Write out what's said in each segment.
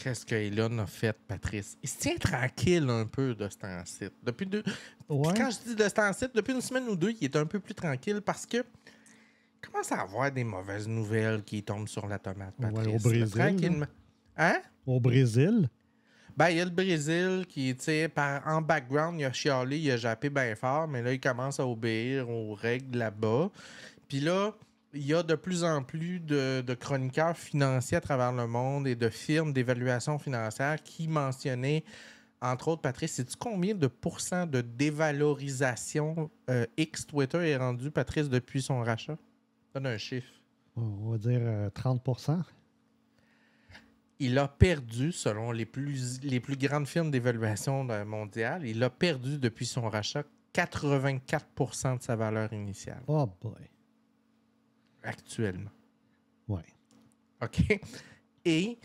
qu'est-ce que Elon a fait, Patrice? Il se tient tranquille un peu de ce temps-ci. Ouais. Quand je dis de ce temps-ci, depuis une semaine ou deux, il est un peu plus tranquille parce que il commence à avoir des mauvaises nouvelles qui tombent sur la tomate, Patrice. Ouais, au Brésil, Tranquillement. Hein? Au Brésil? Ben, il y a le Brésil qui, tu sais, en background, il a chialé, il a jappé bien fort, mais là, il commence à obéir aux règles là-bas. Puis là, il y a de plus en plus de chroniqueurs financiers à travers le monde et de firmes d'évaluation financière qui mentionnaient, entre autres, Patrice, sais-tu combien de pourcents de dévalorisation X Twitter est rendu, Patrice, depuis son rachat? Donne un chiffre. On va dire 30%. Il a perdu, selon les plus grandes firmes d'évaluation mondiale, il a perdu depuis son rachat 84% de sa valeur initiale. Oh boy. Actuellement. Ouais. OK? Et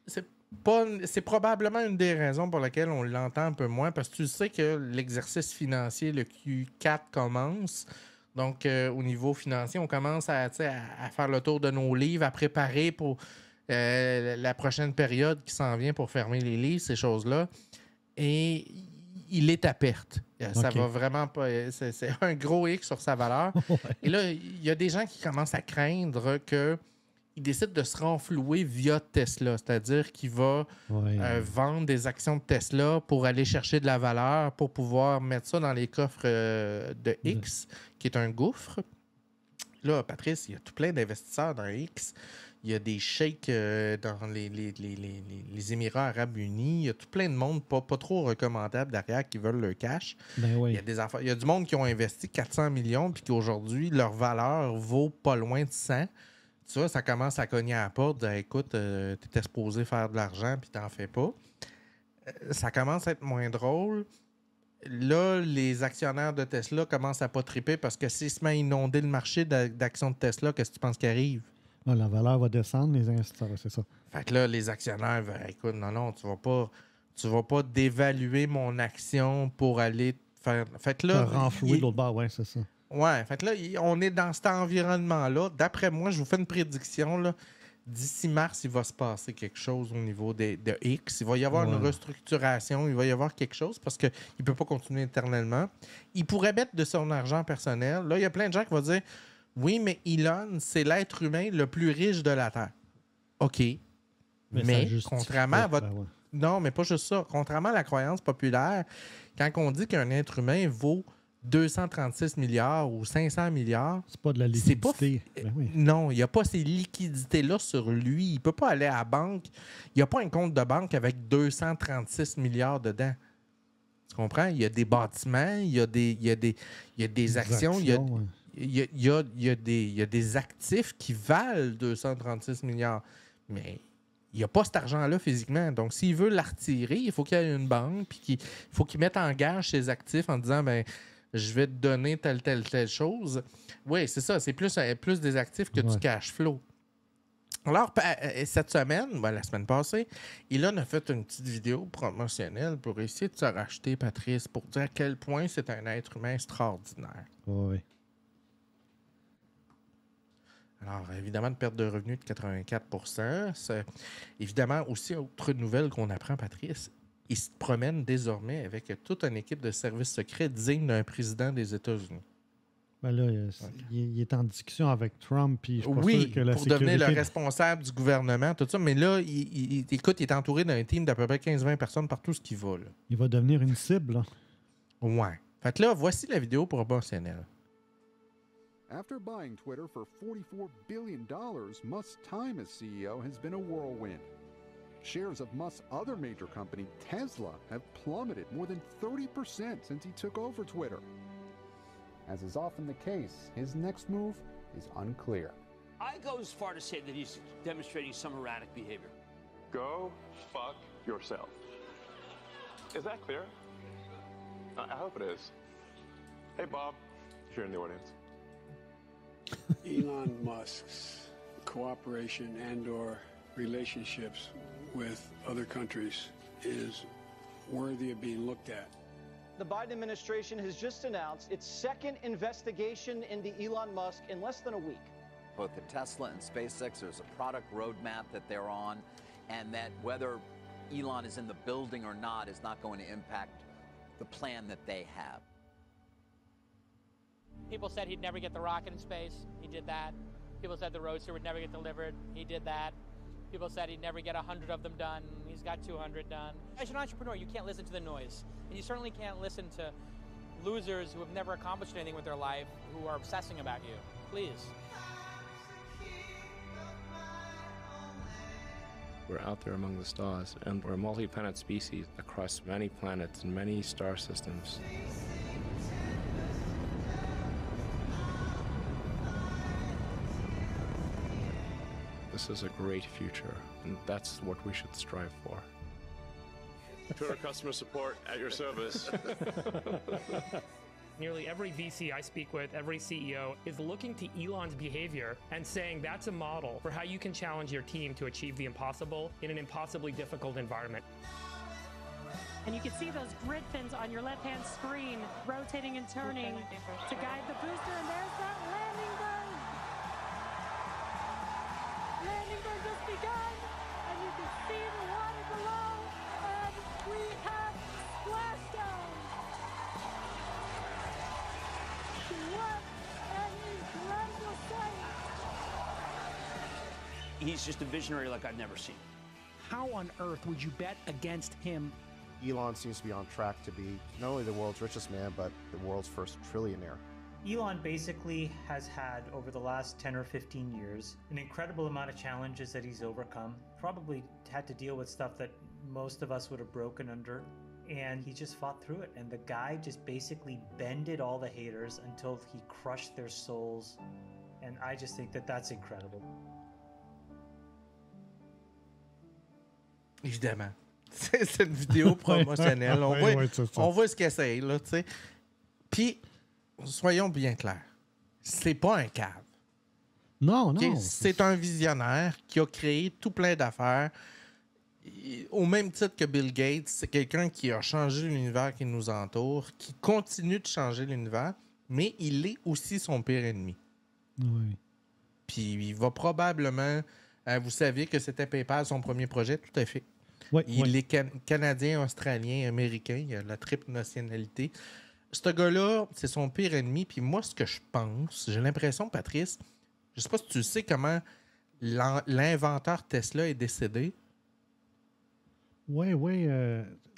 c'est probablement une des raisons pour lesquelles on l'entend un peu moins, parce que tu sais que l'exercice financier, le Q4 commence. Donc, au niveau financier, on commence à faire le tour de nos livres, à préparer pour la prochaine période qui s'en vient pour fermer les livres, ces choses-là. Et il est à perte. Ça va vraiment pas. C'est un gros X sur sa valeur. Ouais. Et là, il y a des gens qui commencent à craindre qu'il décide de se renflouer via Tesla. C'est-à-dire qu'il va vendre des actions de Tesla pour aller chercher de la valeur, pour pouvoir mettre ça dans les coffres de X, qui est un gouffre. Là, Patrice, il y a tout plein d'investisseurs dans X. Il y a des sheiks dans les Émirats arabes unis. Il y a tout plein de monde pas trop recommandable derrière qui veulent le cash. Ben oui. Il y a du monde qui ont investi 400 millions puis qu'aujourd'hui, leur valeur vaut pas loin de 100. Tu vois, ça commence à cogner à la porte. Dire, écoute, t'étais supposé faire de l'argent puis t'en fais pas. Ça commence à être moins drôle. Là, les actionnaires de Tesla commencent à pas triper parce que s'ils se mettent à inonder le marché d'actions de Tesla, qu'est-ce que tu penses qui arrive? Ah, la valeur va descendre, les investisseurs, c'est ça. Fait que là, les actionnaires, écoute, non, tu vas pas dévaluer mon action pour aller faire. Fait que là. Renflouer de l'autre bord, ouais, c'est ça. Ouais, fait que là, on est dans cet environnement-là. D'après moi, je vous fais une prédiction, là. D'ici mars, il va se passer quelque chose au niveau de X. Il va y avoir une restructuration, il va y avoir quelque chose parce qu'il ne peut pas continuer éternellement. Il pourrait mettre de son argent personnel. Là, il y a plein de gens qui vont dire oui, mais Elon, c'est l'être humain le plus riche de la Terre. OK. Mais contrairement à votre. Non, mais pas juste ça. Contrairement à la croyance populaire, quand on dit qu'un être humain vaut 236 milliards ou 500 milliards. C'est pas de la liquidité. Non, il n'y a pas ces liquidités-là sur lui. Il ne peut pas aller à la banque. Il n'y a pas un compte de banque avec 236 milliards dedans. Tu comprends? Il y a des bâtiments, il y a des actions, il y a des actifs qui valent 236 milliards. Mais il n'y a pas cet argent-là physiquement. Donc, s'il veut la retirer, il faut qu'il y ait une banque puis il faut qu'il mette en gage ses actifs en disant je vais te donner telle chose. Oui, c'est ça. C'est plus des actifs que du cash flow. Alors, cette semaine, la semaine passée, Elon a fait une petite vidéo promotionnelle pour essayer de se racheter, Patrice, pour dire à quel point c'est un être humain extraordinaire. Oui. Alors, évidemment, une perte de revenus de 84 %. Évidemment, aussi, autre nouvelle qu'on apprend, Patrice, il se promène désormais avec toute une équipe de services secrets digne d'un président des États-Unis. Ben là, il est en discussion avec Trump. Puis je suis pas sûr que pour devenir le responsable du gouvernement, tout ça. Mais là, écoute, il est entouré d'un team d'à peu près 15-20 personnes partout ce qu'il va. Là. Il va devenir une cible. Là. Ouais. Fait que là, voici la vidéo promotionnelle. After buying Twitter for $44 billion, Musk's time as CEO has been a whirlwind. Shares of Musk's other major company, Tesla, have plummeted more than 30% since he took over Twitter. As is often the case, his next move is unclear. I go as far to say that he's demonstrating some erratic behavior. Go fuck yourself. Is that clear? I hope it is. Hey, Bob, if you're in the audience. Elon Musk's cooperation and/or relationships with other countries is worthy of being looked at. The Biden administration has just announced its second investigation into Elon Musk in less than a week. Both the Tesla and SpaceX, there's a product roadmap that they're on, and that whether Elon is in the building or not is not going to impact the plan that they have. People said he'd never get the rocket in space. He did that. People said the Roadster would never get delivered. He did that. People said he'd never get 100 of them done. He's got 200 done. As an entrepreneur, you can't listen to the noise. And you certainly can't listen to losers who have never accomplished anything with their life, who are obsessing about you. Please. We're out there among the stars, and we're a multi-planet species across many planets and many star systems. This is a great future, and that's what we should strive for. Twitter customer support at your service. Nearly every VC I speak with, every CEO, is looking to Elon's behavior and saying that's a model for how you can challenge your team to achieve the impossible in an impossibly difficult environment. And you can see those grid fins on your left-hand screen rotating and turning to guide the booster, and there's that landing burn. Landing burn just begun, and you can see the water below, and we have splashdown. What an incredible sight! He's just a visionary like I've never seen. How on earth would you bet against him? Elon seems to be on track to be not only the world's richest man, but the world's first trillionaire. Elon basically has had, over the last 10 or 15 years, an incredible amount of challenges that he's overcome. Probably had to deal with stuff that most of us would have broken under. And he just fought through it. And the guy just basically bended all the haters until he crushed their souls. And I just think that that's incredible. Évidemment. C'est une vidéo promotionnelle. On voit ce qu'il essaye, là, tu sais. Puis, soyons bien clairs. C'est pas un cave. Non, non. Okay? C'est un visionnaire qui a créé tout plein d'affaires. Au même titre que Bill Gates, c'est quelqu'un qui a changé l'univers qui nous entoure, qui continue de changer l'univers, mais il est aussi son pire ennemi. Oui. Puis il va probablement... vous saviez que c'était PayPal, son premier projet? Tout à fait. Oui, il est canadien, australien, américain. Il a la triple nationalité. Ce gars-là, c'est son pire ennemi. Puis moi, ce que je pense, j'ai l'impression, Patrice, je sais pas si tu sais comment l'inventeur Tesla est décédé. Oui.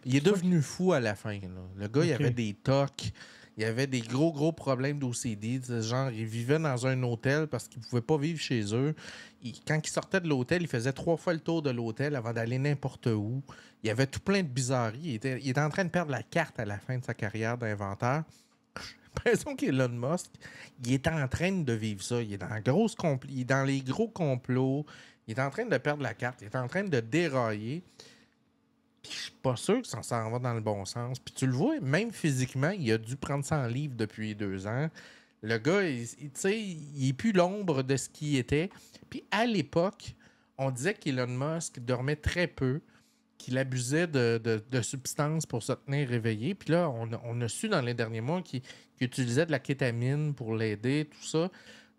Il est devenu fou à la fin. Là. Le gars, il avait des tocs. Il avait des gros problèmes d'OCD. Genre, il vivait dans un hôtel parce qu'il ne pouvait pas vivre chez eux. Quand il sortait de l'hôtel, il faisait 3 fois le tour de l'hôtel avant d'aller n'importe où. Il y avait tout plein de bizarreries. Il était en train de perdre la carte à la fin de sa carrière d'inventeur. J'ai l'impression qu'Elon Musk, il est en train de vivre ça. Il est dans les gros complots. Il est en train de perdre la carte. Il est en train de dérailler. Puis je suis pas sûr que ça s'en va dans le bon sens. Puis tu le vois, même physiquement, il a dû prendre 100 livres depuis 2 ans. Le gars, il est plus l'ombre de ce qu'il était. Puis à l'époque, on disait qu'Elon Musk dormait très peu, qu'il abusait de substances pour se tenir réveillé. Puis là, on a su dans les derniers mois qu'il utilisait de la kétamine pour l'aider, tout ça.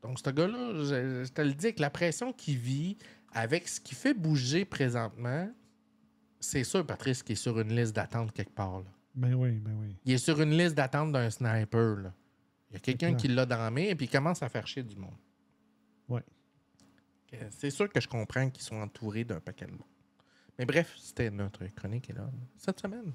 Donc ce gars-là, je te le dis, avec la pression qu'il vit, avec ce qui fait bouger présentement... C'est sûr, Patrice, qu'il est sur une liste d'attente quelque part. Là. Ben oui. Il est sur une liste d'attente d'un sniper. Là. Il y a quelqu'un qui l'a dans la main et puis il commence à faire chier du monde. Oui. C'est sûr que je comprends qu'ils sont entourés d'un paquet de monde. Mais bref, c'était notre chronique là, cette semaine.